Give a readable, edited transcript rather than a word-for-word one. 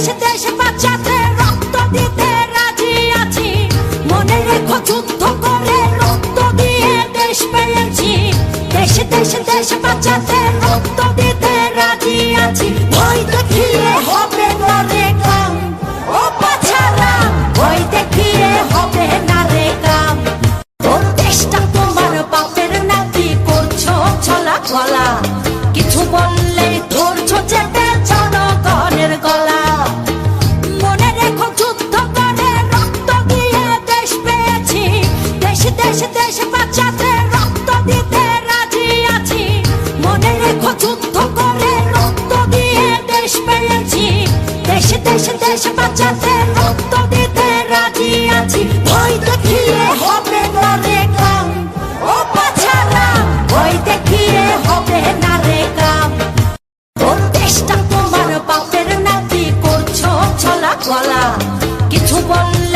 দেশ দেশ বাঁচাতে রক্ত দিতে রাজি আছি। মনে রেখো যুদ্ধ করে রক্ত দিয়ে দেশ পেয়েছি। দেশ দেশ দেশ বাঁচাতে রক্ত দিতে রাজি আছি। ভয় দেখিয়ে হবে না রে কাম, ও বাছারা ভয় দেখিয়ে হবে না রে কাম। তোর দেশটা তোমার বাপের নাতি, করছো ছলা গলা, কিছু বললে ধরছো চেপে জনগণের গলা। মনে রেখো যুদ্ধ করে রক্ত দিয়ে দেশ পেয়েছি। দেশ দেশ দেশ বাঁচাতে রক্ত দিতে রাজি আছি। মনে রেখো যুদ্ধ করে রক্ত দিয়ে দেশ পেয়েছি। দেশ দেশ দেশ বাঁচাতে রক্ত দিতে রাজি আছি। ভয় দেখিয়ে হবে না রে কাম, ও বাছারা ভয় দেখিয়ে হবে না রে কাম। তোর দেশটা তোমার বাপের নাতি, করছো ছলা গলা, কিছু বললে